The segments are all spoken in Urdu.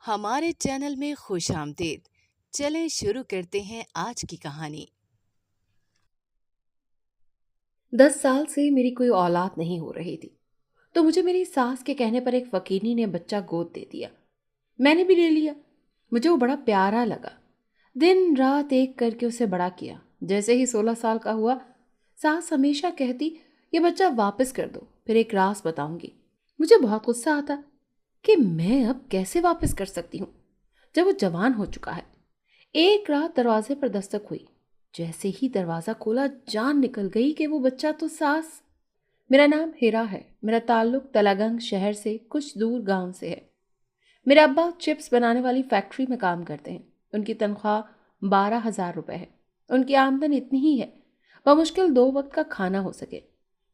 ہمارے چینل میں خوش آمدید۔ چلیں شروع کرتے ہیں آج کی کہانی۔ 10 سال سے میری کوئی اولاد نہیں ہو رہی تھی، تو مجھے میری ساس کے کہنے پر ایک فقیرنی نے بچہ گود دے دیا۔ میں نے بھی لے لیا۔ مجھے وہ بڑا پیارا لگا۔ دن رات ایک کر کے اسے بڑا کیا۔ جیسے ہی 16 سال کا ہوا، ساس ہمیشہ کہتی یہ بچہ واپس کر دو، پھر ایک راز بتاؤں گی۔ مجھے بہت غصہ آتا کہ میں اب کیسے واپس کر سکتی ہوں جب وہ جوان ہو چکا ہے۔ ایک رات دروازے پر دستک ہوئی۔ جیسے ہی دروازہ کھولا جان نکل گئی کہ وہ بچہ تو ساس۔ میرا نام ہیرا ہے۔ میرا تعلق تلاگنگ شہر سے کچھ دور گاؤں سے ہے۔ میرے ابا چپس بنانے والی فیکٹری میں کام کرتے ہیں۔ ان کی تنخواہ 12,000 روپے ہے۔ ان کی آمدن اتنی ہی ہے بمشکل 2 وقت کا کھانا ہو سکے۔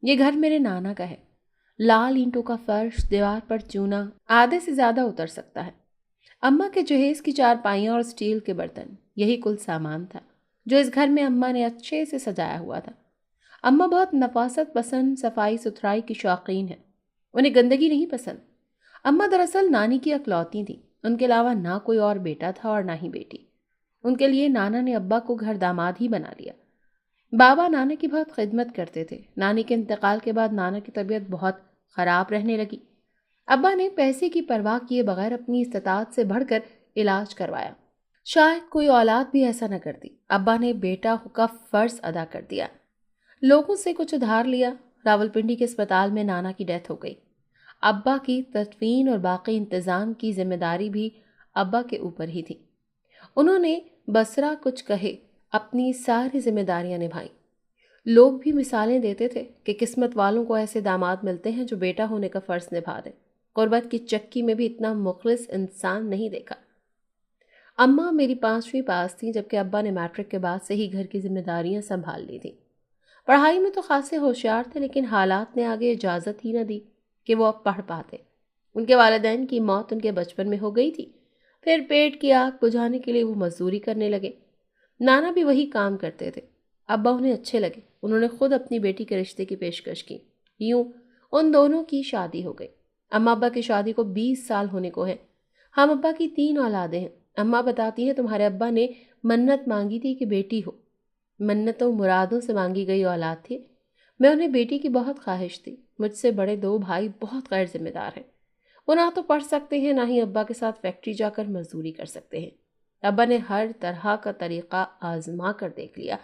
یہ گھر میرے نانا کا ہے۔ لال اینٹوں کا فرش، دیوار پر چونا آدھے سے زیادہ اتر سکتا ہے۔ اماں کے جہیز کی چارپائیاں اور اسٹیل کے برتن، یہی کل سامان تھا جو اس گھر میں اماں نے اچھے سے سجایا ہوا تھا۔ اماں بہت نفاست پسند، صفائی ستھرائی کی شوقین ہیں۔ انہیں گندگی نہیں پسند۔ اماں دراصل نانی کی اکلوتی تھیں۔ ان کے علاوہ نہ کوئی اور بیٹا تھا اور نہ ہی بیٹی۔ ان کے لیے نانا نے ابا کو گھر داماد ہی بنا لیا۔ بابا نانا کی بہت خدمت کرتے تھے۔ نانی کے انتقال کے بعد نانا کی طبیعت بہت خراب رہنے لگی۔ ابا نے پیسے کی پرواہ کیے بغیر اپنی استطاعت سے بڑھ کر علاج کروایا۔ شاید کوئی اولاد بھی ایسا نہ کرتی۔ ابا نے بیٹا کا فرض ادا کر دیا۔ لوگوں سے کچھ ادھار لیا۔ راولپنڈی کے اسپتال میں نانا کی ڈیتھ ہو گئی۔ ابا کی تدفین اور باقی انتظام کی ذمہ داری بھی ابا کے اوپر ہی تھی۔ انہوں نے بسرا کچھ کہے اپنی ساری ذمہ داریاں نبھائیں۔ لوگ بھی مثالیں دیتے تھے کہ قسمت والوں کو ایسے داماد ملتے ہیں جو بیٹا ہونے کا فرض نبھا دیں۔ غربت کی چکی میں بھی اتنا مخلص انسان نہیں دیکھا۔ اماں میری 5ویں پاس تھیں، جبکہ ابا نے میٹرک کے بعد سے ہی گھر کی ذمہ داریاں سنبھال لی تھیں۔ پڑھائی میں تو خاصے ہوشیار تھے، لیکن حالات نے آگے اجازت ہی نہ دی کہ وہ اب پڑھ پاتے۔ ان کے والدین کی موت ان کے بچپن میں ہو گئی تھی۔ پھر پیٹ کی آگ بجھانے کے لیے وہ مزدوری کرنے لگے۔ نانا بھی وہی کام کرتے تھے۔ ابا انہیں اچھے لگے۔ انہوں نے خود اپنی بیٹی کے رشتے کی پیشکش کی۔ یوں ان دونوں کی شادی ہو گئی۔ اماں ابا کی شادی کو 20 سال ہونے کو ہیں۔ ہم ابا کی 3 اولادیں ہیں۔ اماں بتاتی ہیں تمہارے ابا نے منت مانگی تھی کہ بیٹی ہو۔ منتوں مرادوں سے مانگی گئی اولاد تھی۔ میں انہیں بیٹی کی بہت خواہش تھی۔ مجھ سے بڑے 2 بھائی بہت غیر ذمہ دار ہیں۔ وہ نہ تو پڑھ سکتے ہیں، نہ ہی ابا کے ساتھ فیکٹری جا کر مزدوری کر سکتے ہیں۔ ابا نے ہر طرح کا طریقہ آزما کر دیکھ لیا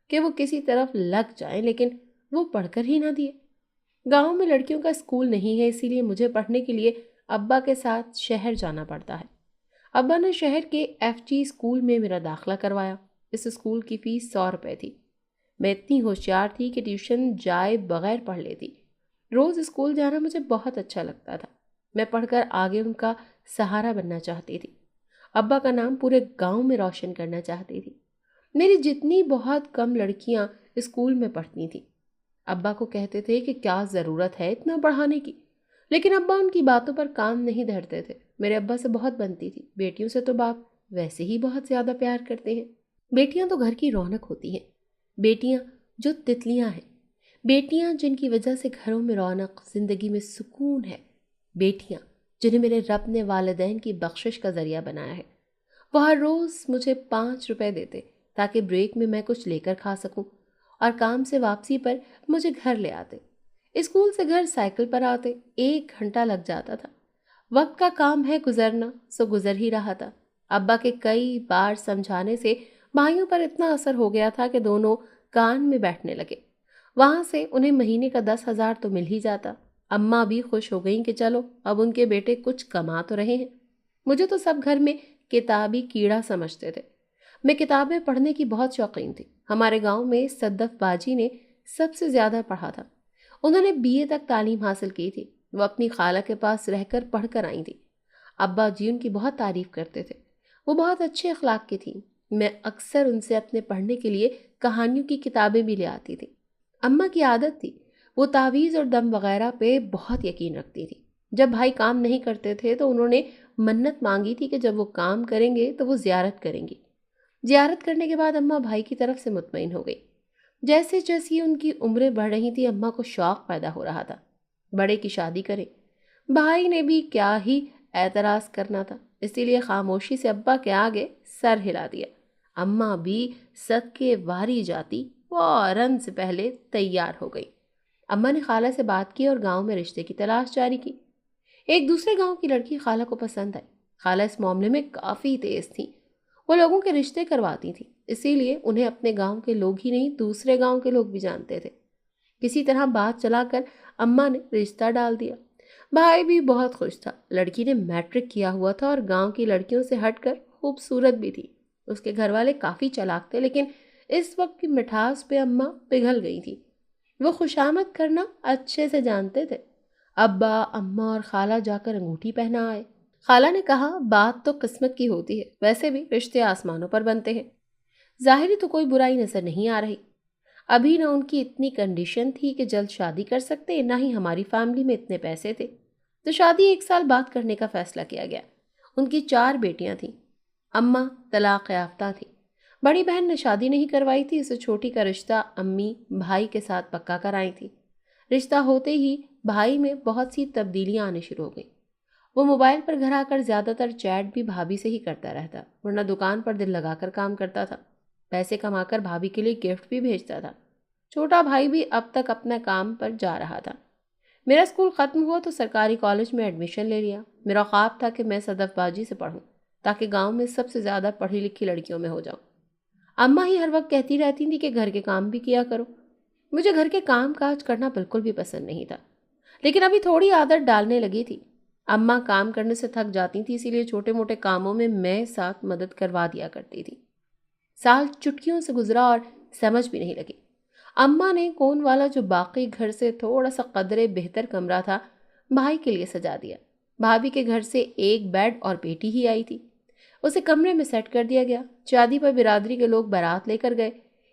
کہ وہ کسی طرف لگ جائیں، لیکن وہ پڑھ کر ہی نہ دیے۔ گاؤں میں لڑکیوں کا اسکول نہیں ہے، اسی لیے مجھے پڑھنے کے لیے ابا کے ساتھ شہر جانا پڑتا ہے۔ ابا نے شہر کے FG اسکول میں میرا داخلہ کروایا۔ اس اسکول کی فیس 100 روپے تھی۔ میں اتنی ہوشیار تھی کہ ٹیوشن جائے بغیر پڑھ لیتی۔ روز اسکول جانا مجھے بہت اچھا لگتا تھا۔ میں پڑھ کر آگے ان کا سہارا بننا چاہتی تھی۔ ابا کا نام پورے گاؤں میں روشن کرنا چاہتی تھی۔ میری جتنی بہت کم لڑکیاں اسکول میں پڑھتی تھیں۔ ابا کو کہتے تھے کہ کیا ضرورت ہے اتنا پڑھانے کی، لیکن ابا ان کی باتوں پر کان نہیں دھرتے تھے۔ میرے ابا سے بہت بنتی تھی۔ بیٹیوں سے تو باپ ویسے ہی بہت زیادہ پیار کرتے ہیں۔ بیٹیاں تو گھر کی رونق ہوتی ہیں۔ بیٹیاں جو تتلیاں ہیں۔ بیٹیاں جن کی وجہ سے گھروں میں رونق، زندگی میں سکون ہے۔ بیٹیاں جنہیں میرے رب نے والدین کی بخشش کا ذریعہ بنایا ہے۔ وہ ہر روز مجھے 5 روپے دیتے تاکہ بریک میں کچھ لے کر کھا سکوں، اور کام سے واپسی پر مجھے گھر لے آتے۔ اسکول سے گھر سائیکل پر آتے۔ 1 گھنٹہ لگ جاتا تھا۔ وقت کا کام ہے گزرنا، سو گزر ہی رہا تھا۔ ابا کے کئی بار سمجھانے سے بھائیوں پر اتنا اثر ہو گیا تھا کہ دونوں کان میں بیٹھنے لگے۔ وہاں سے انہیں مہینے کا 10,000 تو مل ہی جاتا۔ اماں بھی خوش ہو گئیں کہ چلو اب ان کے بیٹے کچھ کما تو رہے ہیں۔ مجھے تو سب گھر میں کتابی کیڑا سمجھتے تھے۔ میں کتابیں پڑھنے کی بہت شوقین تھی۔ ہمارے گاؤں میں صدف باجی نے سب سے زیادہ پڑھا تھا۔ انہوں نے BA تک تعلیم حاصل کی تھی۔ وہ اپنی خالہ کے پاس رہ کر پڑھ کر آئی تھی۔ ابا جی ان کی بہت تعریف کرتے تھے۔ وہ بہت اچھے اخلاق کی تھیں۔ میں اکثر ان سے اپنے پڑھنے کے لیے کہانیوں کی کتابیں بھی لے آتی تھی۔ اماں کی عادت تھی، وہ تعویذ اور دم وغیرہ پہ بہت یقین رکھتی تھی۔ جب بھائی کام نہیں کرتے تھے تو انہوں نے منت مانگی تھی کہ جب وہ کام کریں گے تو وہ زیارت کریں گی۔ زیارت کرنے کے بعد اماں بھائی کی طرف سے مطمئن ہو گئی۔ جیسے جیسے ان کی عمریں بڑھ رہی تھی، اماں کو شوق پیدا ہو رہا تھا بڑے کی شادی کریں۔ بھائی نے بھی کیا ہی اعتراض کرنا تھا، اسی لیے خاموشی سے ابا کے آگے سر ہلا دیا۔ اماں بھی صدقے واری جاتی فوراً سے پہلے تیار ہو گئی۔ اماں نے خالہ سے بات کی اور گاؤں میں رشتے کی تلاش جاری کی۔ ایک دوسرے گاؤں کی لڑکی خالہ کو پسند آئی۔ خالہ اس معاملے میں کافی تیز تھیں، وہ لوگوں کے رشتے کرواتی تھیں، اسی لیے انہیں اپنے گاؤں کے لوگ ہی نہیں دوسرے گاؤں کے لوگ بھی جانتے تھے۔ کسی طرح بات چلا کر اماں نے رشتہ ڈال دیا۔ بھائی بھی بہت خوش تھا، لڑکی نے میٹرک کیا ہوا تھا اور گاؤں کی لڑکیوں سے ہٹ کر خوبصورت بھی تھی۔ اس کے گھر والے کافی چالاک تھے، لیکن اس وقت کی مٹھاس پہ اماں پگھل گئی تھی۔ وہ خوشامد کرنا اچھے سے جانتے تھے۔ ابا، اماں اور خالہ جا کر انگوٹھی پہنا آئے۔ خالہ نے کہا بات تو قسمت کی ہوتی ہے، ویسے بھی رشتے آسمانوں پر بنتے ہیں۔ ظاہری تو کوئی برائی نظر نہیں آ رہی۔ ابھی نہ ان کی اتنی کنڈیشن تھی کہ جلد شادی کر سکتے، نہ ہی ہماری فیملی میں اتنے پیسے تھے، تو شادی 1 سال بعد کرنے کا فیصلہ کیا گیا۔ ان کی 4 بیٹیاں تھیں۔ اماں طلاق یافتہ تھی۔ بڑی بہن نے شادی نہیں کروائی تھی، اسے چھوٹی کا رشتہ امی بھائی کے ساتھ پکا کرائی تھی۔ رشتہ ہوتے ہی بھائی میں بہت سی تبدیلیاں آنے شروع ہو گئیں۔ وہ موبائل پر گھر آ کر زیادہ تر چیٹ بھی بھابھی سے ہی کرتا رہتا، ورنہ دکان پر دل لگا کر کام کرتا تھا۔ پیسے کما کر بھابھی کے لیے گفٹ بھی بھیجتا تھا۔ چھوٹا بھائی بھی اب تک اپنے کام پر جا رہا تھا۔ میرا اسکول ختم ہوا تو سرکاری کالج میں ایڈمیشن لے لیا۔ میرا خواب تھا کہ میں صدف باجی سے پڑھوں تاکہ گاؤں میں سب سے زیادہ پڑھی لکھی لڑکیوں میں ہو جاؤں۔ اماں ہی ہر وقت کہتی رہتی تھی کہ گھر کے کام بھی کیا کرو۔ مجھے گھر کے کام کاج کرنا بالکل بھی پسند نہیں تھا، لیکن ابھی تھوڑی عادت ڈالنے لگی تھی۔ اماں کام کرنے سے تھک جاتی تھی، اسی لیے چھوٹے موٹے کاموں میں ساتھ مدد کروا دیا کرتی تھی۔ سال چٹکیوں سے گزرا اور سمجھ بھی نہیں لگی۔ اماں نے کون والا جو باقی گھر سے تھوڑا سا قدرے بہتر کمرہ تھا بھائی کے لیے سجا دیا۔ بھابھی کے گھر سے ایک بیڈ اور بیٹی ہی آئی تھی، اسے کمرے میں سیٹ کر دیا گیا۔ شادی پر برادری کے لوگ بارات لے کر گئے۔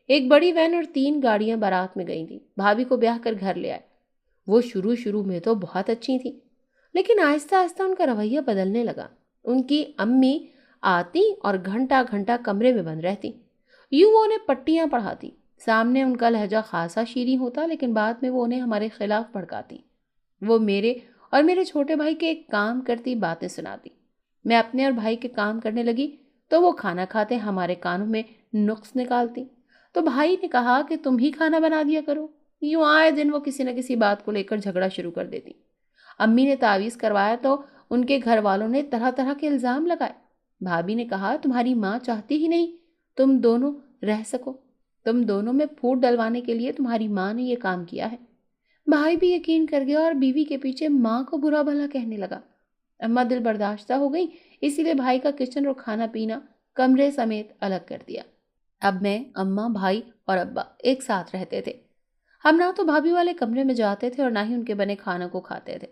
ایک بڑی وین اور 3 گاڑیاں بارات میں گئی تھیں۔ بھابھی کو بیاہ کر گھر لے آئے۔ وہ شروع میں تو بہت اچھی تھیں، لیکن آہستہ آہستہ ان کا رویہ بدلنے لگا۔ ان کی امی آتی اور گھنٹہ گھنٹہ کمرے میں بند رہتی، یوں وہ انہیں پٹیاں پڑھاتی۔ سامنے ان کا لہجہ خاصا شیریں ہوتا، لیکن بعد میں وہ انہیں ہمارے خلاف بھڑکاتی۔ وہ میرے اور میرے چھوٹے بھائی کے ایک کام کرتی باتیں سناتی۔ میں اپنے اور بھائی کے کام کرنے لگی تو وہ کھانا کھاتے ہمارے کانوں میں نقص نکالتی۔ تو بھائی نے کہا کہ تم ہی کھانا بنا دیا کرو۔ یوں آئے دن وہ کسی نہ کسی بات کو لے کر جھگڑا شروع کر دیتی۔ امی نے تعویذ کروایا تو ان کے گھر والوں نے طرح طرح کے الزام لگائے۔ بھابھی نے کہا تمہاری ماں چاہتی ہی نہیں تم دونوں رہ سکو، تم دونوں میں پھوٹ ڈلوانے کے لیے تمہاری ماں نے یہ کام کیا ہے۔ بھائی بھی یقین کر گیا اور بیوی کے پیچھے ماں کو برا بھلا کہنے لگا۔ اماں دل برداشتہ ہو گئی، اسی لیے بھائی کا کچن اور کھانا پینا کمرے سمیت الگ کر دیا۔ اب میں، اماں، بھائی اور ابا ایک ساتھ رہتے تھے۔ ہم نہ تو بھابھی والے کمرے میں جاتے تھے اور نہ ہی ان کے بنے کھانا کو کھاتے تھے۔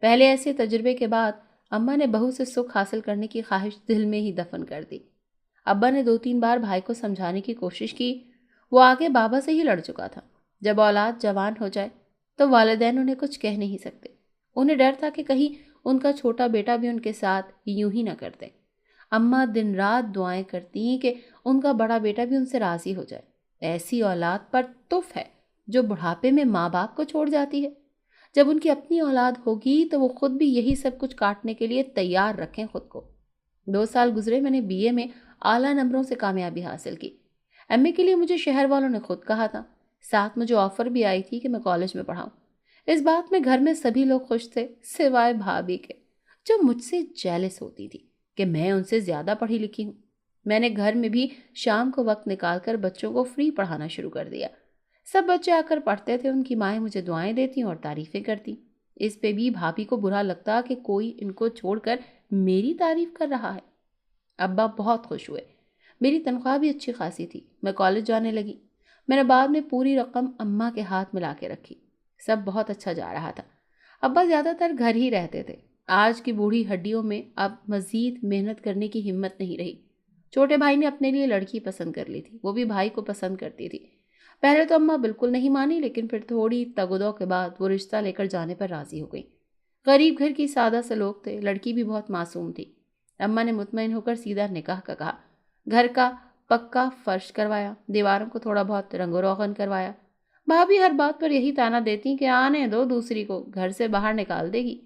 پہلے ایسے تجربے کے بعد اماں نے بہو سے سکھ حاصل کرنے کی خواہش دل میں ہی دفن کر دی۔ ابا نے 2-3 بار بھائی کو سمجھانے کی کوشش کی، وہ آگے بابا سے ہی لڑ چکا تھا۔ جب اولاد جوان ہو جائے تو والدین انہیں کچھ کہہ نہیں سکتے، انہیں ڈر تھا کہ کہیں ان کا چھوٹا بیٹا بھی ان کے ساتھ یوں ہی نہ کر دے۔ اماں دن رات دعائیں کرتی کہ ان کا بڑا بیٹا بھی ان سے راضی ہو جائے۔ ایسی اولاد پر تف ہے جو بڑھاپے میں ماں باپ کو چھوڑ جاتی ہے۔ جب ان کی اپنی اولاد ہوگی تو وہ خود بھی یہی سب کچھ کاٹنے کے لیے تیار رکھیں خود کو۔ 2 سال گزرے، میں نے BA میں اعلیٰ نمبروں سے کامیابی حاصل کی۔ MA کے لیے مجھے شہر والوں نے خود کہا تھا، ساتھ مجھے آفر بھی آئی تھی کہ میں کالج میں پڑھاؤں۔ اس بات میں گھر میں سبھی لوگ خوش تھے سوائے بھابھی کے، جو مجھ سے جیلس ہوتی تھی کہ میں ان سے زیادہ پڑھی لکھی ہوں۔ میں نے گھر میں بھی شام کو وقت نکال کر بچوں کو فری پڑھانا شروع کر دیا۔ سب بچے آ کر پڑھتے تھے، ان کی مائیں مجھے دعائیں دیتی اور تعریفیں کرتی۔ اس پہ بھی بھابھی کو برا لگتا کہ کوئی ان کو چھوڑ کر میری تعریف کر رہا ہے۔ ابا بہت خوش ہوئے، میری تنخواہ بھی اچھی خاصی تھی، میں کالج جانے لگی۔ میں نے بعد میں پوری رقم اماں کے ہاتھ ملا کے رکھی۔ سب بہت اچھا جا رہا تھا۔ ابا زیادہ تر گھر ہی رہتے تھے۔ آج کی بوڑھی ہڈیوں میں اب مزید محنت کرنے کی ہمت نہیں رہی۔ چھوٹے بھائی نے اپنے لیے لڑکی پسند کر لی تھی، وہ بھی بھائی کو پسند کرتی تھی۔ پہلے تو اماں بالکل نہیں مانی، لیکن پھر تھوڑی تگ و دو کے بعد وہ رشتہ لے کر جانے پر راضی ہو گئی۔ غریب گھر کی سادہ سے لوگ تھے، لڑکی بھی بہت معصوم تھی۔ اماں نے مطمئن ہو کر سیدھا نکاح کا کہا، گھر کا پکا فرش کروایا، دیواروں کو تھوڑا بہت رنگ و روغن کروایا۔ بھابھی ہر بات پر یہی تانا دیتی کہ آنے دو دوسری کو، گھر سے باہر نکال دے گی۔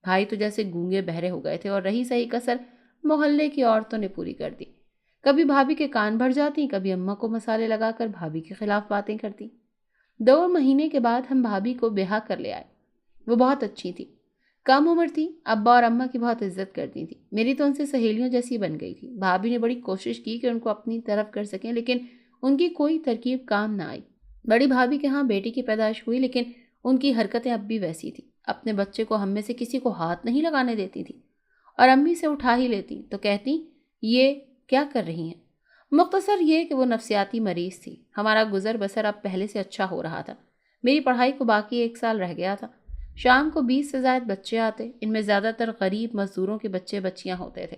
بھائی تو جیسے گونگے بہرے ہو گئے تھے اور رہی سہی کسر محلے کی عورتوں نے پوری کر دی۔ کبھی بھابھی کے کان بھر جاتی، کبھی اماں کو مسالے لگا کر بھابھی کے خلاف باتیں کرتی۔ 2 مہینے کے بعد ہم بھابھی کو بیاہ کر لے آئے۔ وہ بہت اچھی تھی، کم عمر تھی، ابا اور اماں کی بہت عزت کرتی تھی۔ میری تو ان سے سہیلیوں جیسی بن گئی تھی۔ بھابھی نے بڑی کوشش کی کہ ان کو اپنی طرف کر سکیں، لیکن ان کی کوئی ترکیب کام نہ آئی۔ بڑی بھابھی کے ہاں بیٹی کی پیدائش ہوئی، لیکن ان کی حرکتیں اب بھی ویسی تھی۔ اپنے بچے کو ہم میں سے کسی کو ہاتھ نہیں لگانے دیتی تھی، اور امی سے اٹھا ہی لیتی تو کہتی یہ کیا کر رہی ہیں۔ مختصر یہ کہ وہ نفسیاتی مریض تھی۔ ہمارا گزر بسر اب پہلے سے اچھا ہو رہا تھا۔ میری پڑھائی کو باقی 1 سال رہ گیا تھا۔ شام کو 20 سے زائد بچے آتے، ان میں زیادہ تر غریب مزدوروں کے بچے بچیاں ہوتے تھے۔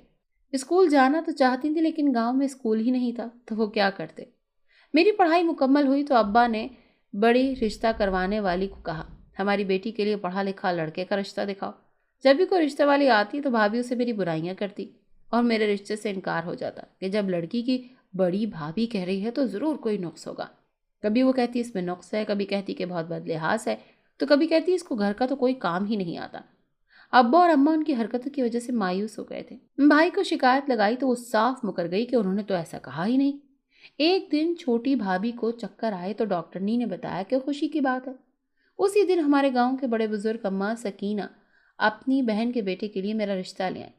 اسکول جانا تو چاہتی تھی، لیکن گاؤں میں اسکول ہی نہیں تھا تو وہ کیا کرتے۔ میری پڑھائی مکمل ہوئی تو ابا نے بڑی رشتہ کروانے والی کو کہا، ہماری بیٹی کے لیے پڑھا لکھا لڑکے کا رشتہ دکھاؤ۔ جب بھی کوئی رشتہ والی آتی تو بھابھی اسے میری برائیاں کرتی اور میرے رشتے سے انکار ہو جاتا کہ جب لڑکی کی بڑی بھابھی کہہ رہی ہے تو ضرور کوئی نقص ہوگا۔ کبھی وہ کہتی اس میں نقص ہے، کبھی کہتی کہ بہت بد لحاظ ہے، تو کبھی کہتی اس کو گھر کا تو کوئی کام ہی نہیں آتا۔ ابا اور اماں ان کی حرکتوں کی وجہ سے مایوس ہو گئے تھے۔ بھائی کو شکایت لگائی تو وہ صاف مکر گئی کہ انہوں نے تو ایسا کہا ہی نہیں۔ ایک دن چھوٹی بھابھی کو چکر آئے تو ڈاکٹرنی نے بتایا کہ خوشی کی بات ہے۔ اسی دن ہمارے گاؤں کے بڑے بزرگ اماں سکینہ اپنی بہن کے بیٹے کے لیے میرا رشتہ لے آئیں۔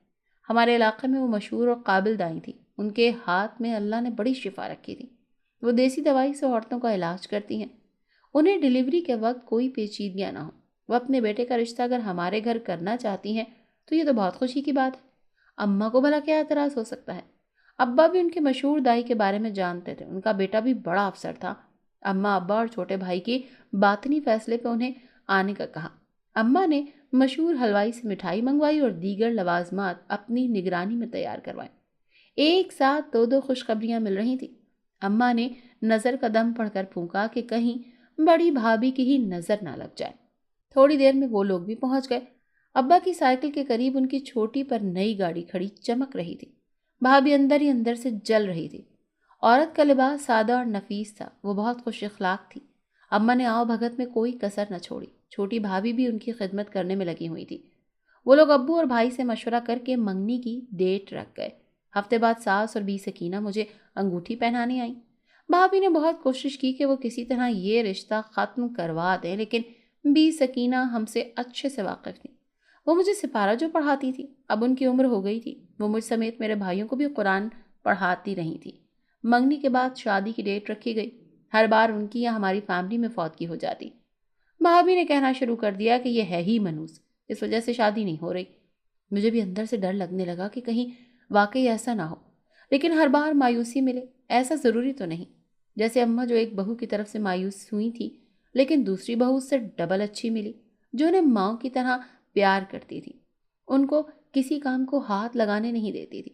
ہمارے علاقے میں وہ مشہور اور قابل دائیں تھی۔ ان کے ہاتھ میں اللہ نے بڑی شفا رکھی تھی۔ وہ دیسی دوائی سے عورتوں کا علاج کرتی ہیں۔ انہیں ڈیلیوری کے وقت کوئی پیچیدگیاں نہ ہو۔ وہ اپنے بیٹے کا رشتہ اگر ہمارے گھر کرنا چاہتی ہیں تو یہ تو بہت خوشی کی بات ہے۔ اماں کو بھلا کیا اعتراض ہو سکتا ہے؟ ابا بھی ان کے مشہور دائی کے بارے میں جانتے تھے، ان کا بیٹا بھی بڑا افسر تھا۔ اماں ابا اور چھوٹے بھائی کی باطنی فیصلے پہ انہیں آنے کا کہا۔ اماں نے مشہور حلوائی سے مٹھائی منگوائی اور دیگر لوازمات اپنی نگرانی میں تیار کروائے۔ ایک ساتھ 2 خوشخبریاں مل رہی تھی۔ اماں نے نظر کا دم پڑھ کر پھونکا کہ کہیں بڑی بھابھی کی ہی نظر نہ لگ جائے۔ تھوڑی دیر میں وہ لوگ بھی پہنچ گئے۔ ابا کی سائیکل کے قریب ان کی چھوٹی پر نئی گاڑی کھڑی چمک رہی تھی۔ بھابھی اندر ہی اندر سے جل رہی تھی۔ عورت کا لباس سادہ اور نفیس تھا، وہ بہت خوش اخلاق تھی۔ اماں نے آؤ بھگت میں کوئی کسر نہ چھوڑی۔ چھوٹی بھابھی بھی ان کی خدمت کرنے میں لگی ہوئی تھی۔ وہ لوگ ابو اور بھائی سے مشورہ کر کے منگنی کی ڈیٹ رکھ گئے۔ ہفتے بعد ساس اور بی سکینہ مجھے انگوٹھی پہنانے آئیں۔ بھابھی نے بہت کوشش کی کہ وہ کسی طرح یہ رشتہ ختم کروا دیں، لیکن بی سکینہ ہم سے اچھے سے واقف تھی۔ وہ مجھے سپارہ جو پڑھاتی تھی، اب ان کی عمر ہو گئی تھی۔ وہ مجھ سمیت میرے بھائیوں کو بھی قرآن پڑھاتی رہی تھی۔ منگنی کے بعد شادی کی ڈیٹ رکھی گئی۔ ہر بار ان کی یا ہماری فیملی میں فوتگی ہو جاتی۔ بھابھی نے کہنا شروع کر دیا کہ یہ ہے ہی منحوس، اس وجہ سے شادی نہیں ہو رہی۔ مجھے بھی اندر سے ڈر لگنے لگا کہ کہیں واقعی ایسا نہ ہو، لیکن ہر بار مایوسی ملے ایسا ضروری تو نہیں۔ جیسے اماں جو ایک بہو کی طرف سے مایوس ہوئی تھی، لیکن دوسری بہو اس سے ڈبل اچھی ملی، جو انہیں ماں کی طرح پیار کرتی تھی، ان کو کسی کام کو ہاتھ لگانے نہیں دیتی تھی۔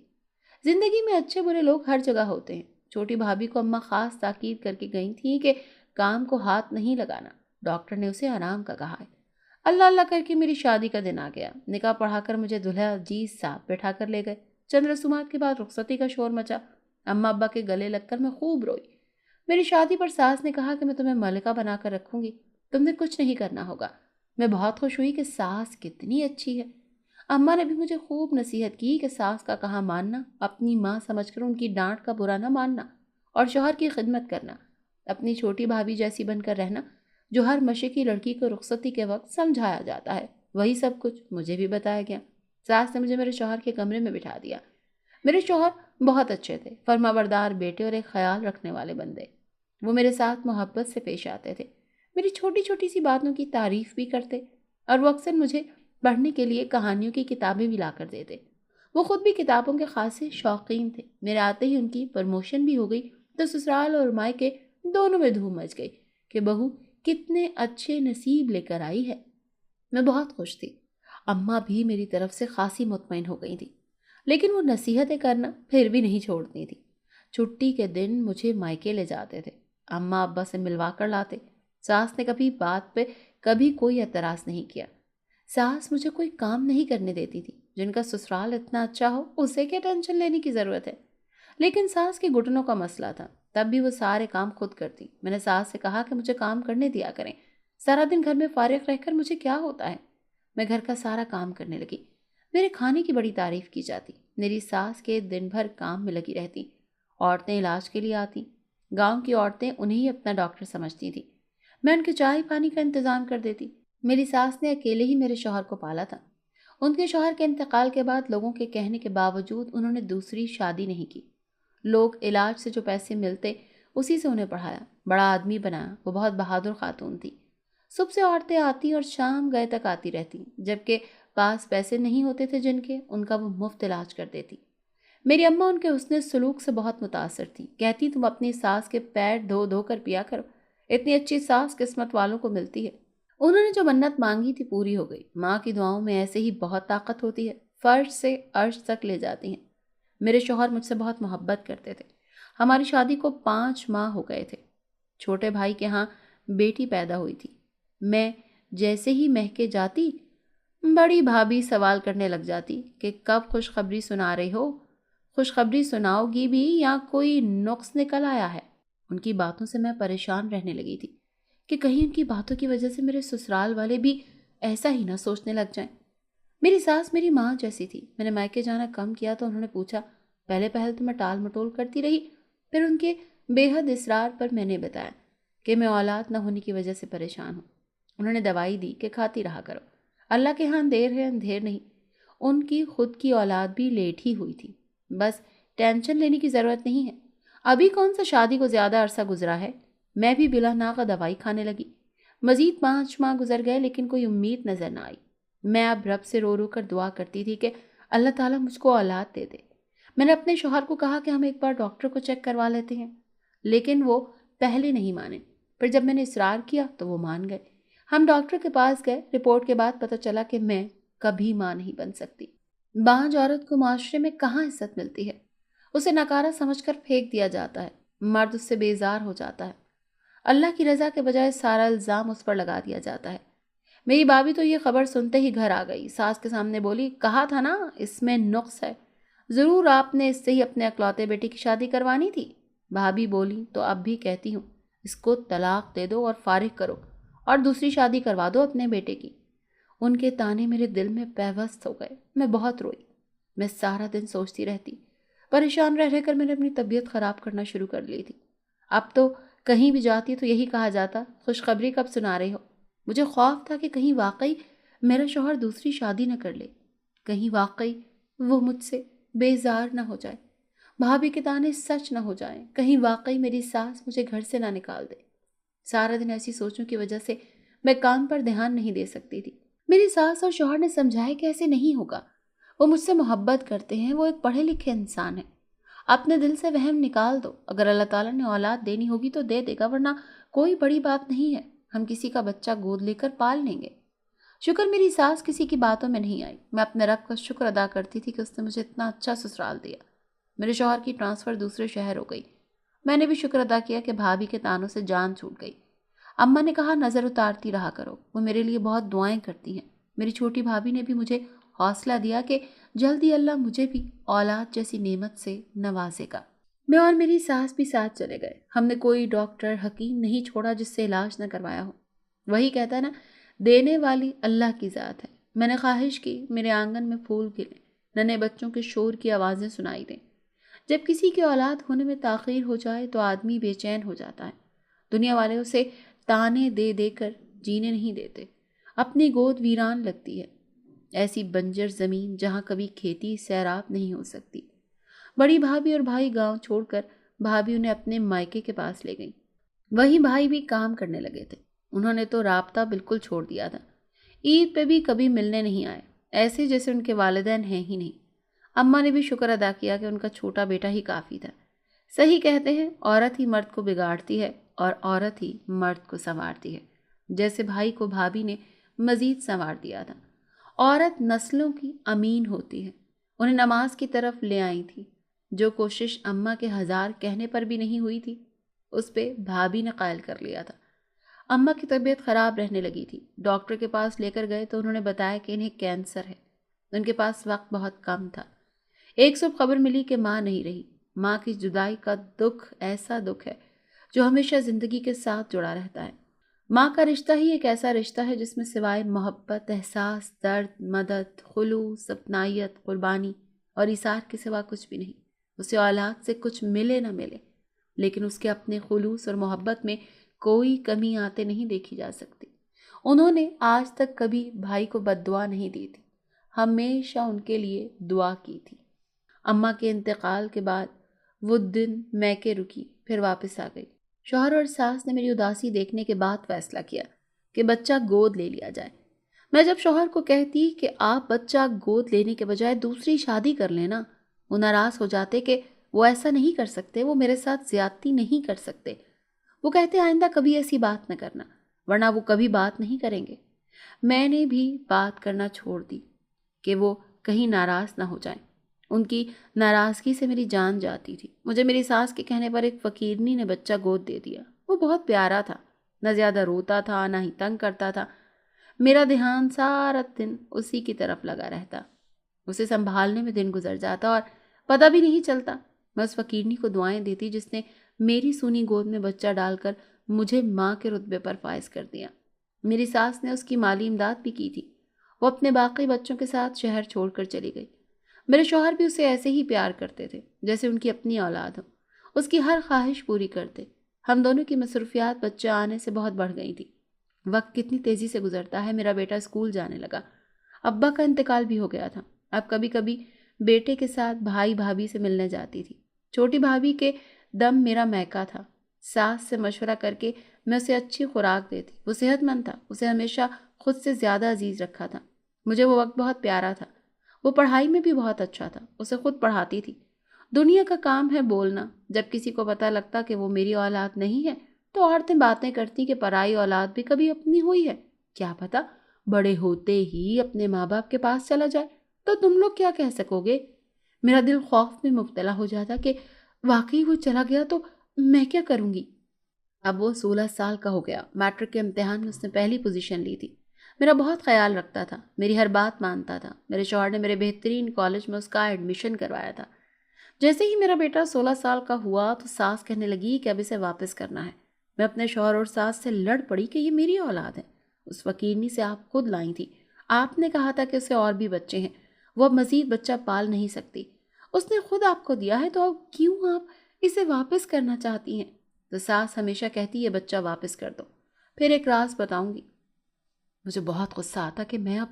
زندگی میں اچھے برے لوگ ہر جگہ ہوتے ہیں۔ چھوٹی بھابھی کو اماں خاص تاکید کر کے گئی تھی کہ کام کو ہاتھ نہیں لگانا، ڈاکٹر نے اسے آرام کا کہا ہے۔ اللہ اللہ کر کے میری شادی کا دن آ گیا۔ نکاح پڑھا کر مجھے دلہا جی صاحب بیٹھا کر لے گئے۔ چند رسومات کے بعد رخصتی کا شور مچا۔ اماں ابا کے گلے لگ کر میں خوب روئی۔ میری شادی پر ساس نے کہا کہ میں تمہیں ملکہ بنا کر رکھوں گی، تم نے کچھ نہیں کرنا ہوگا۔ میں بہت خوش ہوئی کہ ساس کتنی اچھی ہے۔ اماں نے بھی مجھے خوب نصیحت کی کہ ساس کا کہا ماننا، اپنی ماں سمجھ کر ان کی ڈانٹ کا برا نہ ماننا اور شوہر کی خدمت کرنا، اپنی چھوٹی بھابھی جیسی بن کر رہنا، جو ہر مشرقی لڑکی کو رخصتی کے وقت سمجھایا جاتا ہے، وہی سب کچھ مجھے بھی بتایا گیا۔ ساس نے مجھے میرے شوہر کے کمرے میں بٹھا دیا۔ میرے شوہر بہت اچھے تھے، فرمانبردار بیٹے اور ایک خیال رکھنے والے بندے۔ وہ میرے ساتھ محبت سے پیش آتے تھے، میری چھوٹی چھوٹی سی باتوں کی تعریف بھی کرتے، اور وہ اکثر مجھے پڑھنے کے لیے کہانیوں کی کتابیں بھی لا کر دیتے۔ وہ خود بھی کتابوں کے خاصے شوقین تھے۔ میرے آتے ہی ان کی پروموشن بھی ہو گئی تو سسرال اور مائکے دونوں میں دھوم مچ گئی کہ بہو کتنے اچھے نصیب لے کر آئی ہے۔ میں بہت خوش تھی۔ اماں بھی میری طرف سے خاصی مطمئن ہو گئی تھی، لیکن وہ نصیحتیں کرنا پھر بھی نہیں چھوڑتی تھی۔ چھٹی کے دن مجھے مائکے لے جاتے تھے، اماں ابا سے ملوا کر لاتے۔ ساس نے کبھی بات پہ کبھی کوئی اعتراض نہیں کیا۔ ساس مجھے کوئی کام نہیں کرنے دیتی تھی۔ جن کا سسرال اتنا اچھا ہو اسے کیا ٹینشن لینے کی ضرورت ہے، لیکن ساس کے گھٹنوں کا مسئلہ تھا، تب بھی وہ سارے کام خود کرتی۔ میں نے ساس سے کہا کہ مجھے کام کرنے دیا کریں، سارا دن گھر میں فارغ رہ کر مجھے کیا ہوتا ہے۔ میں گھر کا سارا کام کرنے لگی۔ میرے کھانے کی بڑی تعریف کی جاتی۔ میری ساس کے دن بھر کام میں لگی رہتی۔ عورتیں علاج کے لیے آتی۔ گاؤں کی عورتیں انہیں ہی اپنا ڈاکٹر سمجھتی تھی۔ میں ان کے چائے پانی کا انتظام کر دیتی۔ میری ساس نے اکیلے ہی میرے شوہر کو پالا تھا۔ ان کے شوہر کے انتقال کے بعد لوگوں کے کہنے کے باوجود انہوں نے دوسری شادی نہیں کی۔ لوگ علاج سے جو پیسے ملتے اسی سے انہیں پڑھایا، بڑا آدمی بنایا۔ وہ بہت بہادر خاتون تھی۔ صبح سے عورتیں آتی اور شام گئے تک آتی رہتی، جبکہ پاس پیسے نہیں ہوتے تھے جن کے، ان کا وہ مفت علاج کر دیتی۔ میری اماں ان کے حسن سلوک سے بہت متاثر تھی۔ کہتی تم اپنی ساس کے پیر دھو دھو کر پیا کرو، اتنی اچھی ساس قسمت والوں کو ملتی ہے۔ انہوں نے جو منت مانگی تھی پوری ہو گئی۔ ماں کی دعاؤں میں ایسے ہی بہت طاقت ہوتی ہے، فرش سے عرش تک لے جاتی ہیں۔ میرے شوہر مجھ سے بہت محبت کرتے تھے۔ ہماری شادی کو 5 ماہ ہو گئے تھے۔ چھوٹے بھائی کے ہاں بیٹی پیدا ہوئی تھی۔ میں جیسے ہی مہکے جاتی، بڑی بھابھی سوال کرنے لگ جاتی کہ کب خوشخبری سنا رہی ہو، خوشخبری سناؤ گی بھی یا کوئی نقص نکل آیا ہے۔ ان کی باتوں سے میں پریشان رہنے لگی تھی کہ کہیں ان کی باتوں کی وجہ سے میرے سسرال والے بھی ایسا ہی نہ سوچنے لگ جائیں۔ میری ساس میری ماں جیسی تھی۔ میں نے مائکے جانا کم کیا تو انہوں نے پوچھا۔ پہلے تو میں ٹال مٹول کرتی رہی، پھر ان کے بے حد اصرار پر میں نے بتایا کہ میں اولاد نہ ہونے کی وجہ سے پریشان ہوں۔ انہوں نے دوائی دی کہ کھاتی رہا کرو، اللہ کے ہاں دیر ہے اندھیر نہیں۔ ان کی خود کی اولاد بھی لیٹ ہی ہوئی تھی، بس ٹینشن لینے کی ضرورت نہیں ہے۔ ابھی کون سا شادی کو زیادہ عرصہ گزرا ہے۔ میں بھی بلا ناغہ دوائی کھانے لگی۔ مزید 5 ماہ گزر گئے لیکن کوئی امید نظر نہ آئی۔ میں اب رب سے رو رو کر دعا کرتی تھی کہ اللہ تعالیٰ مجھ کو اولاد دے دے۔ میں نے اپنے شوہر کو کہا کہ ہم ایک بار ڈاکٹر کو چیک کروا لیتے ہیں، لیکن وہ پہلے نہیں مانے، پھر جب میں نے اصرار کیا تو وہ مان گئے۔ ہم ڈاکٹر کے پاس گئے۔ رپورٹ کے بعد پتہ چلا کہ میں کبھی ماں نہیں بن سکتی۔ بانجھ عورت کو معاشرے میں کہاں عزت ملتی ہے، اسے نکارہ سمجھ کر پھینک دیا جاتا ہے، مرد اس سے بیزار ہو جاتا ہے، اللہ کی رضا کے بجائے سارا الزام اس پر لگا دیا جاتا ہے۔ میری بھابھی تو یہ خبر سنتے ہی گھر آ گئی، ساس کے سامنے بولی، کہا تھا نا اس میں نقص ہے، ضرور آپ نے اس سے ہی اپنے اکلوتے بیٹے کی شادی کروانی تھی۔ بھابھی بولی تو اب بھی کہتی ہوں، اس کو طلاق دے دو اور فارغ کرو اور دوسری شادی کروا دو اپنے بیٹے کی۔ ان کے تانے میرے دل میں پیوست ہو گئے۔ میں بہت روئی۔ میں سارا دن سوچتی رہتی۔ پریشان رہ کر میں نے اپنی طبیعت خراب کرنا شروع کر لی تھی۔ اب تو کہیں بھی جاتی تو یہی کہا جاتا، خوشخبری کب سنا رہے ہو۔ مجھے خوف تھا کہ کہیں واقعی میرا شوہر دوسری شادی نہ کر لے، کہیں واقعی وہ مجھ سے بیزار نہ ہو جائے، بھابھی کے تانے سچ نہ ہو جائیں، کہیں واقعی میری ساس مجھے گھر سے نہ نکال دے۔ سارا دن ایسی سوچوں کی وجہ سے میں کام پر دھیان نہیں دے سکتی تھی۔ میری ساس اور شوہر نے سمجھایا کہ ایسے نہیں ہوگا، وہ مجھ سے محبت کرتے ہیں، وہ ایک پڑھے لکھے انسان ہیں، اپنے دل سے وہم نکال دو، اگر اللہ تعالیٰ نے اولاد دینی ہوگی تو دے دے گا، ورنہ کوئی بڑی بات نہیں ہے، ہم کسی کا بچہ گود لے کر پال لیں گے۔ شکر میری ساس کسی کی باتوں میں نہیں آئی۔ میں اپنے رب کا شکر ادا کرتی تھی کہ اس نے مجھے اتنا اچھا سسرال دیا۔ میرے شوہر کی ٹرانسفر دوسرے شہر ہو گئی۔ میں نے بھی شکر ادا کیا کہ بھابھی کے تانوں سے جان چھوٹ گئی۔ اماں نے کہا نظر اتارتی رہا کرو، وہ میرے لیے بہت دعائیں کرتی ہیں۔ میری چھوٹی بھابھی نے بھی مجھے حوصلہ دیا کہ جلدی اللہ مجھے بھی اولاد جیسی نعمت سے نوازے گا۔ میں اور میری ساس بھی ساتھ چلے گئے۔ ہم نے کوئی ڈاکٹر حکیم نہیں چھوڑا جس سے علاج نہ کروایا ہو۔ وہی کہتا ہے نا، دینے والی اللہ کی ذات ہے۔ میں نے خواہش کی میرے آنگن میں پھول کھلیں، ننھے بچوں کے شور کی آوازیں سنائی دیں۔ جب کسی کی اولاد ہونے میں تاخیر ہو جائے تو آدمی بے چین ہو جاتا ہے۔ دنیا والے اسے تانے دے دے کر جینے نہیں دیتے، اپنی گود ویران لگتی ہے، ایسی بنجر زمین جہاں کبھی کھیتی سیراب نہیں ہو سکتی۔ بڑی بھابھی اور بھائی گاؤں چھوڑ کر بھابھی انہیں اپنے مائکے کے پاس لے گئیں۔ وہی بھائی بھی کام کرنے لگے تھے۔ انہوں نے تو رابطہ بالکل چھوڑ دیا تھا، عید پہ بھی کبھی ملنے نہیں آئے، ایسے جیسے ان کے والدین ہیں ہی نہیں۔ اماں نے بھی شکر ادا کیا کہ ان کا چھوٹا بیٹا ہی کافی تھا۔ صحیح کہتے ہیں، عورت ہی مرد کو بگاڑتی ہے اور عورت ہی مرد کو سنوارتی ہے، جیسے بھائی کو بھابھی نے مزید سنوار دیا تھا۔ عورت نسلوں کی امین ہوتی ہے، انہیں نماز کی طرف لے آئی تھی۔ جو کوشش اماں کے 1000 کہنے پر بھی نہیں ہوئی تھی، اس پہ بھابھی نے قائل کر لیا تھا۔ اماں کی طبیعت خراب رہنے لگی تھی۔ ڈاکٹر کے پاس لے کر گئے تو انہوں نے بتایا کہ انہیں کینسر ہے۔ ان کے پاس وقت بہت کم تھا۔ ایک صبح خبر ملی کہ ماں نہیں رہی۔ ماں کی جدائی کا دکھ ایسا دکھ ہے جو ہمیشہ زندگی کے ساتھ جڑا رہتا ہے۔ ماں کا رشتہ ہی ایک ایسا رشتہ ہے جس میں سوائے محبت، احساس، درد، مدد، خلوص، اپنائیت، قربانی اور ایثار کے سوا کچھ بھی نہیں۔ اسے اولاد سے کچھ ملے نہ ملے، لیکن اس کے اپنے خلوص اور محبت میں کوئی کمی آتے نہیں دیکھی جا سکتی۔ انہوں نے آج تک کبھی بھائی کو بد دعا نہیں دی تھی، ہمیشہ ان کے لیے دعا کی تھی۔ اماں کے انتقال کے بعد وہ دن میکے رکی، پھر واپس آ گئی۔ شوہر اور ساس نے میری اداسی دیکھنے کے بعد فیصلہ کیا کہ بچہ گود لے لیا جائے۔ میں جب شوہر کو کہتی کہ آپ بچہ گود لینے کے بجائے دوسری شادی کر لینا، وہ ناراض ہو جاتے کہ وہ ایسا نہیں کر سکتے، وہ میرے ساتھ زیادتی نہیں کر سکتے۔ وہ کہتے آئندہ کبھی ایسی بات نہ کرنا، ورنہ وہ کبھی بات نہیں کریں گے۔ میں نے بھی بات کرنا چھوڑ دی کہ وہ کہیں ناراض نہ ہو جائیں۔ ان کی ناراضگی سے میری جان جاتی تھی۔ مجھے میری ساس کے کہنے پر ایک فقیرنی نے بچہ گود دے دیا۔ وہ بہت پیارا تھا، نہ زیادہ روتا تھا نہ ہی تنگ کرتا تھا۔ میرا دھیان سارا دن اسی کی طرف لگا رہتا، اسے سنبھالنے میں دن گزر جاتا اور پتہ بھی نہیں چلتا۔ میں اس فقیرنی کو دعائیں دیتی جس نے میری سونی گود میں بچہ ڈال کر مجھے ماں کے رتبے پر فائز کر دیا۔ میری ساس نے اس کی مالی امداد بھی کی تھی۔ وہ اپنے باقی بچوں کے ساتھ شہر چھوڑ کر چلی گئی۔ میرے شوہر بھی اسے ایسے ہی پیار کرتے تھے جیسے ان کی اپنی اولاد ہو، اس کی ہر خواہش پوری کرتے۔ ہم دونوں کی مصروفیات بچہ آنے سے بہت بڑھ گئی تھی۔ وقت کتنی تیزی سے گزرتا ہے، میرا بیٹا اسکول جانے لگا، ابا کا انتقال بھی ہو گیا تھا۔ اب کبھی کبھی بیٹے کے ساتھ بھائی بھابھی سے ملنے جاتی تھی۔ چھوٹی بھابھی کے دم میرا میکا تھا۔ ساس سے مشورہ کر کے میں اسے اچھی خوراک دیتی۔ وہ صحت مند تھا، اسے ہمیشہ خود سے زیادہ عزیز رکھا تھا۔ مجھے وہ وقت بہت پیارا تھا۔ وہ پڑھائی میں بھی بہت اچھا تھا، اسے خود پڑھاتی تھی۔ دنیا کا کام ہے بولنا۔ جب کسی کو پتہ لگتا کہ وہ میری اولاد نہیں ہے تو عورتیں باتیں کرتی کہ پرائی اولاد بھی کبھی اپنی ہوئی ہے۔ کیا پتہ بڑے ہوتے ہی اپنے ماں باپ کے پاس چلا جائے تو تم لوگ کیا کہہ سکو گے؟ میرا دل خوف میں مبتلا ہو جاتا کہ واقعی وہ چلا گیا تو میں کیا کروں گی؟ اب وہ 16 سال کا ہو گیا، میٹرک کے امتحان میں اس نے پہلی پوزیشن لی تھی۔ میرا بہت خیال رکھتا تھا، میری ہر بات مانتا تھا۔ میرے شوہر نے میرے بہترین کالج میں اس کا ایڈمیشن کروایا تھا۔ جیسے ہی میرا بیٹا 16 سال کا ہوا تو ساس کہنے لگی کہ اب اسے واپس کرنا ہے۔ میں اپنے شوہر اور ساس سے لڑ پڑی کہ یہ میری اولاد ہے، اس فقیرنی سے آپ خود لائی تھی، آپ نے کہا تھا کہ اسے اور بھی بچے ہیں، وہ اب مزید بچہ پال نہیں سکتی، اس نے خود آپ کو دیا ہے، تو اب کیوں آپ اسے واپس کرنا چاہتی ہیں؟ تو ساس ہمیشہ کہتی ہے بچہ واپس کر دو۔ پھر ایک راز بتاؤں گی، مجھے بہت غصہ آتا کہ میں اب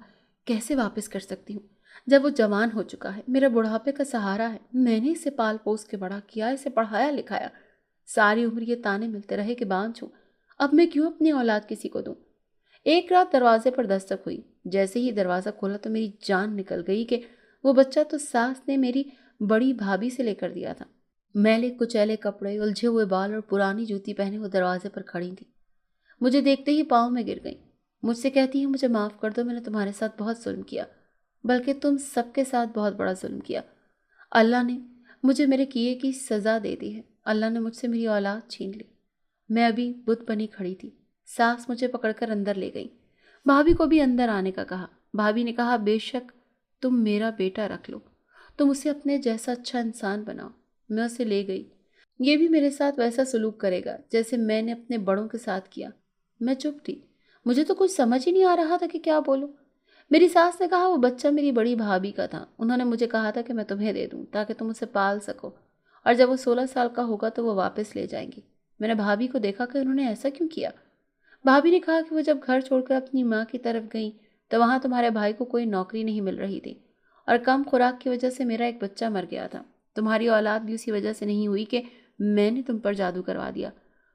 کیسے واپس کر سکتی ہوں جب وہ جوان ہو چکا ہے، میرا بڑھاپے کا سہارا ہے، میں نے اسے پال پوس کے بڑا کیا، اسے پڑھایا لکھایا، ساری عمر یہ تانے ملتے رہے کہ بانجھ ہوں، اب میں کیوں اپنی اولاد کسی کو دوں؟ ایک رات دروازے پر دستک ہوئی، جیسے ہی دروازہ کھولا تو میری جان نکل گئی کہ وہ بچہ تو ساس نے میری بڑی بھابھی سے لے کر دیا تھا۔ میلے کچیلے کپڑے، الجھے ہوئے بال اور پرانی جوتی پہنے وہ دروازے پر کھڑی تھی۔ مجھے دیکھتے ہی پاؤں میں گر گئیں۔ مجھ سے کہتی ہیں مجھے معاف کر دو، میں نے تمہارے ساتھ بہت ظلم کیا، بلکہ تم سب کے ساتھ بہت بڑا ظلم کیا۔ اللہ نے مجھے میرے کیے کی سزا دے دی ہے، اللہ نے مجھ سے میری اولاد چھین لی۔ میں ابھی بت بنی کھڑی تھی، ساس مجھے پکڑ کر اندر لے گئی۔ بھابھی کو بھی اندر آنے کا کہا۔ بھابھی نے کہا بے شک تم میرا بیٹا رکھ لو، تم اسے اپنے جیسا اچھا انسان بناؤ۔ میں اسے لے گئی، یہ بھی میرے ساتھ ویسا سلوک کرے گا جیسے میں نے اپنے بڑوں کے ساتھ کیا۔ میں چپ تھی، مجھے تو کچھ سمجھ ہی نہیں آ رہا تھا کہ کیا بولوں۔ میری ساس نے کہا وہ بچہ میری بڑی بھابھی کا تھا، انہوں نے مجھے کہا تھا کہ میں تمہیں دے دوں تاکہ تم اسے پال سکو، اور جب وہ 16 سال کا ہوگا تو وہ واپس لے جائیں گی۔ میں نے بھابھی کو دیکھا کہ انہوں نے ایسا کیوں کیا۔ بھابھی نے کہا کہ وہ جب گھر چھوڑ کر اپنی ماں کی طرف گئیں تو وہاں تمہارے بھائی کو کوئی نوکری نہیں مل رہی تھی، اور کم خوراک کی وجہ سے میرا ایک بچہ مر گیا تھا۔ تمہاری اولاد بھی اسی وجہ سے نہیں ہوئی کہ میں نے تم پر جادو کروا دیا،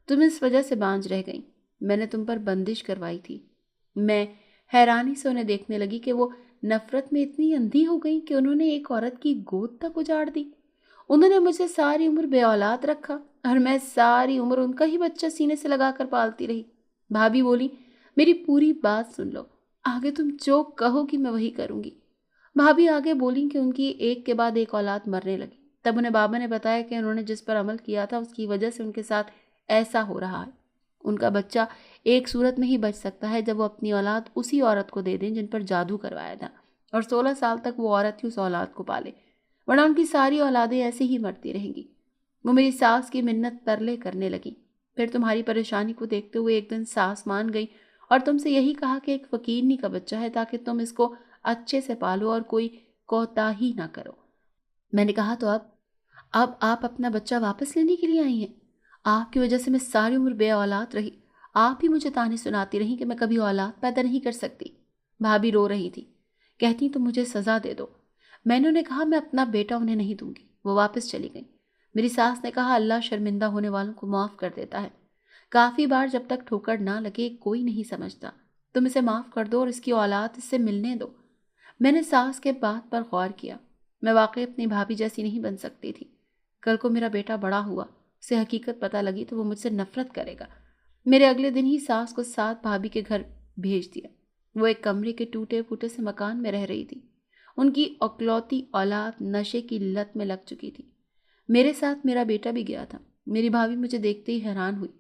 تم اس وجہ سے بانجھ رہ گئیں، میں نے تم پر بندش کروائی تھی۔ میں حیرانی سے انہیں دیکھنے لگی کہ وہ نفرت میں اتنی اندھی ہو گئی کہ انہوں نے ایک عورت کی گود تک اجاڑ دی۔ انہوں نے مجھے ساری عمر بے اولاد رکھا اور میں ساری عمر ان کا ہی بچہ سینے سے لگا کر پالتی رہی۔ بھابھی بولی میری پوری بات سن لو، آگے تم جو کہو گی میں وہی کروں گی۔ بھابھی آگے بولی کہ ان کی ایک کے بعد ایک اولاد مرنے لگی۔ تب انہیں بابا نے بتایا کہ انہوں نے جس پر عمل کیا تھا اس کی وجہ سے ان کے ساتھ ایسا ہو رہا ہے۔ ان کا بچہ ایک صورت میں ہی بچ سکتا ہے جب وہ اپنی اولاد اسی عورت کو دے دیں جن پر جادو کروایا تھا، اور 16 سال تک وہ عورت ہی اس اولاد کو پالے، ورنہ ان کی ساری اولادیں ایسے ہی مرتی رہیں گی۔ وہ میری ساس کی منت ترلے کرنے لگی۔ پھر تمہاری پریشانی کو دیکھتے ہوئے ایک دن ساس مان گئی اور تم سے یہی کہا کہ ایک فقیرنی کا بچہ ہے تاکہ تم اس کو اچھے سے پالو اور کوئی کوتاہی نہ کرو۔ میں نے کہا تو اب آپ اپنا بچہ واپس لینے کے لیے آئی ہیں؟ آپ کی وجہ سے میں ساری عمر بے اولاد رہی، آپ ہی مجھے تانے سناتی رہیں کہ میں کبھی اولاد پیدا نہیں کر سکتی۔ بھابھی رو رہی تھی، کہتی تم مجھے سزا دے دو۔ میں نے انہیں کہا میں اپنا بیٹا انہیں نہیں دوں گی۔ وہ واپس چلی گئی۔ میری ساس نے کہا اللہ شرمندہ ہونے والوں کو معاف کر دیتا ہے، کافی بار جب تک ٹھوکر نہ لگے کوئی نہیں سمجھتا، تم اسے معاف کر دو اور اس کی اولاد اس سے ملنے دو۔ میں نے ساس کے بات پر غور کیا، میں واقعی اپنی بھابھی جیسی نہیں بن سکتی تھی۔ کل کو میرا بیٹا بڑا ہوا، اسے حقیقت پتہ لگی تو وہ مجھ سے نفرت کرے گا۔ میرے اگلے دن ہی ساس کو ساتھ بھابھی کے گھر بھیج دیا۔ وہ ایک کمرے کے ٹوٹے پھوٹے سے مکان میں رہ رہی تھی۔ ان کی اکلوتی اولاد نشے کی لت میں لگ چکی تھی۔ میرے ساتھ میرا بیٹا بھی گیا تھا۔ میری بھابھی مجھے دیکھتے ہی حیران ہوئی۔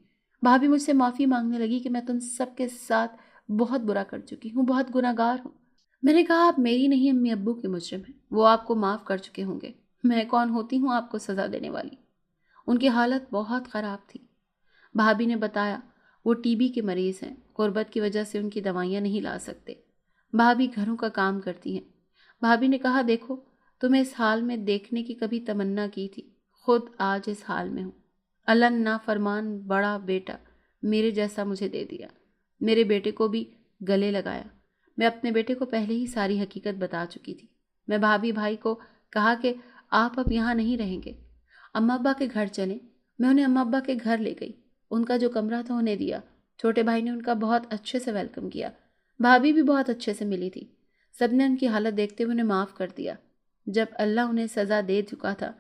بھابھی مجھ سے معافی مانگنے لگی کہ میں تم سب کے ساتھ بہت برا کر چکی ہوں، بہت گناہ گار ہوں۔ میں نے کہا آپ میری نہیں امی ابو کے مجرم ہیں، وہ آپ کو معاف کر چکے ہوں گے، میں کون ہوتی ہوں آپ کو سزا دینے والی۔ ان کی حالت بہت خراب تھی۔ بھابھی نے بتایا وہ ٹی بی کے مریض ہیں، غربت کی وجہ سے ان کی دوائیاں نہیں لا سکتے۔ بھابھی گھروں کا کام کرتی ہیں۔ بھابھی نے کہا دیکھو تمہیں اس حال میں دیکھنے کی کبھی تمنا کی تھی، خود آج اس حال میں ہوں۔ اللہ نے نافرمان بڑا بیٹا میرے جیسا مجھے دے دیا۔ میرے بیٹے کو بھی گلے لگایا۔ میں اپنے بیٹے کو پہلے ہی ساری حقیقت بتا چکی تھی۔ میں بھابھی بھائی کو کہا کہ آپ اب یہاں نہیں رہیں گے، اماں ابا کے گھر چلیں۔ میں انہیں اماں ابا کے گھر لے گئی، ان کا جو کمرہ تھا انہیں دیا۔ چھوٹے بھائی نے ان کا بہت اچھے سے ویلکم کیا۔ بھابھی بھی بہت اچھے سے ملی تھی۔ سب نے ان کی حالت دیکھتے ہوئے انہیں معاف کر دیا۔ جب اللہ انہیں سزا دے چکا تھا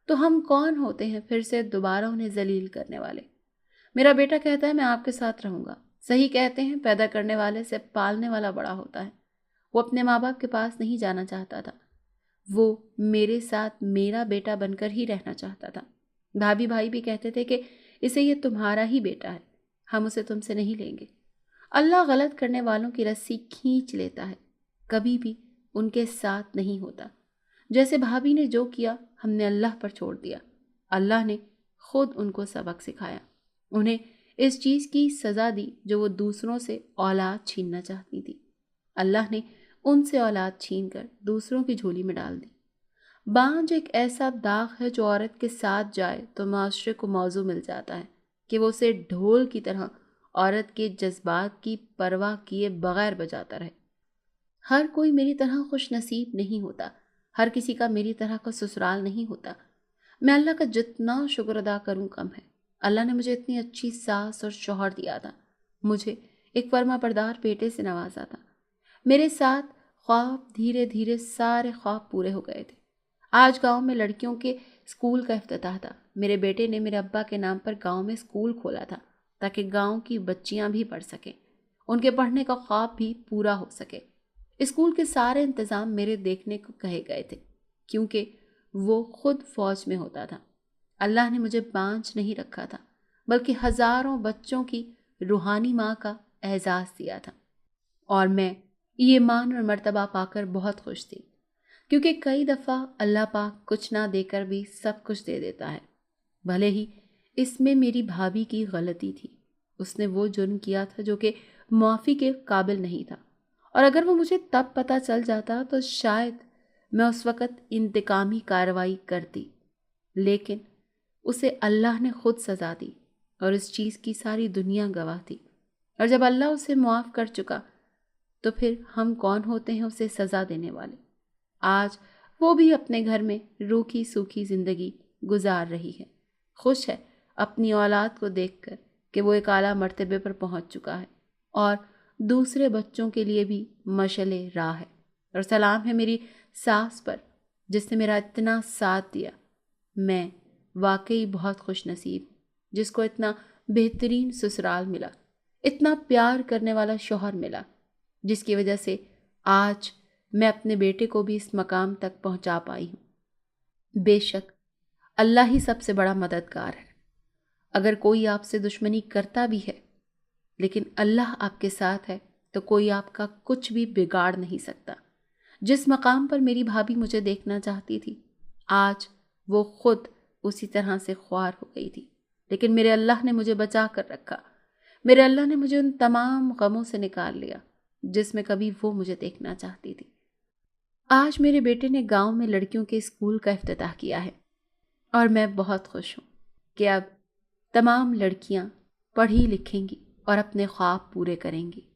تو ہم کون ہوتے ہیں پھر سے دوبارہ انہیں ذلیل کرنے والے۔ میرا بیٹا کہتا ہے میں آپ کے ساتھ رہوں گا۔ صحیح کہتے ہیں پیدا کرنے والے سے پالنے والا بڑا ہوتا ہے۔ وہ اپنے ماں باپ کے پاس نہیں جانا چاہتا تھا، وہ میرے ساتھ میرا بیٹا بن کر ہی رہنا چاہتا تھا۔ بھابھی بھائی بھی کہتے تھے کہ اسے یہ تمہارا ہی بیٹا ہے، ہم اسے تم سے نہیں لیں گے۔ اللہ غلط کرنے والوں کی رسی کھینچ لیتا ہے، کبھی بھی ان کے ساتھ نہیں ہوتا۔ جیسے بھابھی نے جو کیا ہم نے اللہ پر چھوڑ دیا۔ اللہ نے خود ان کو سبق سکھایا، انہیں اس چیز کی سزا دی جو وہ دوسروں سے اولاد چھیننا چاہتی تھی۔ اللہ نے ان سے اولاد چھین کر دوسروں کی جھولی میں ڈال دی۔ بانجھ ایک ایسا داغ ہے جو عورت کے ساتھ جائے تو معاشرے کو موضوع مل جاتا ہے کہ وہ اسے ڈھول کی طرح عورت کے جذبات کی پرواہ کیے بغیر بجاتا رہے۔ ہر کوئی میری طرح خوش نصیب نہیں ہوتا، ہر کسی کا میری طرح کا سسرال نہیں ہوتا۔ میں اللہ کا جتنا شکر ادا کروں کم ہے۔ اللہ نے مجھے اتنی اچھی ساس اور شوہر دیا تھا، مجھے ایک فرما بردار بیٹے سے نوازا تھا۔ میرے ساتھ خواب دھیرے دھیرے سارے خواب پورے ہو گئے تھے۔ آج گاؤں میں لڑکیوں کے اسکول کا افتتاح تھا۔ میرے بیٹے نے میرے ابا کے نام پر گاؤں میں اسکول کھولا تھا تاکہ گاؤں کی بچیاں بھی پڑھ سکیں، ان کے پڑھنے کا خواب بھی پورا ہو سکے۔ اسکول کے سارے انتظام میرے دیکھنے کو کہے گئے تھے کیونکہ وہ خود فوج میں ہوتا تھا۔ اللہ نے مجھے بانجھ نہیں رکھا تھا بلکہ ہزاروں بچوں کی روحانی ماں کا اعزاز دیا تھا، اور میں یہ مان اور مرتبہ پا کر بہت خوش تھی، کیونکہ کئی دفعہ اللہ پاک کچھ نہ دے کر بھی سب کچھ دے دیتا ہے۔ بھلے ہی اس میں میری بھابھی کی غلطی تھی، اس نے وہ جرم کیا تھا جو کہ معافی کے قابل نہیں تھا، اور اگر وہ مجھے تب پتہ چل جاتا تو شاید میں اس وقت انتقامی کارروائی کرتی، لیکن اسے اللہ نے خود سزا دی اور اس چیز کی ساری دنیا گواہ تھی۔ اور جب اللہ اسے معاف کر چکا تو پھر ہم کون ہوتے ہیں اسے سزا دینے والے۔ آج وہ بھی اپنے گھر میں روکھی سوکھی زندگی گزار رہی ہے، خوش ہے اپنی اولاد کو دیکھ کر کہ وہ ایک اعلیٰ مرتبے پر پہنچ چکا ہے اور دوسرے بچوں کے لیے بھی مشعل راہ ہے۔ اور سلام ہے میری ساس پر جس نے میرا اتنا ساتھ دیا۔ میں واقعی بہت خوش نصیب ہوں جس کو اتنا بہترین سسرال ملا، اتنا پیار کرنے والا شوہر ملا، جس کی وجہ سے آج میں اپنے بیٹے کو بھی اس مقام تک پہنچا پائی ہوں۔ بے شک اللہ ہی سب سے بڑا مددگار ہے۔ اگر کوئی آپ سے دشمنی کرتا بھی ہے لیکن اللہ آپ کے ساتھ ہے تو کوئی آپ کا کچھ بھی بگاڑ نہیں سکتا۔ جس مقام پر میری بھابھی مجھے دیکھنا چاہتی تھی آج وہ خود اسی طرح سے خوار ہو گئی تھی۔ لیکن میرے اللہ نے مجھے بچا کر رکھا۔ میرے اللہ نے مجھے ان تمام غموں سے نکال لیا جس میں کبھی وہ مجھے دیکھنا چاہتی تھی۔ آج میرے بیٹے نے گاؤں میں لڑکیوں کے اسکول کا افتتاح کیا ہے اور میں بہت خوش ہوں کہ اب تمام لڑکیاں پڑھی لکھیں گی اور اپنے خواب پورے کریں گی۔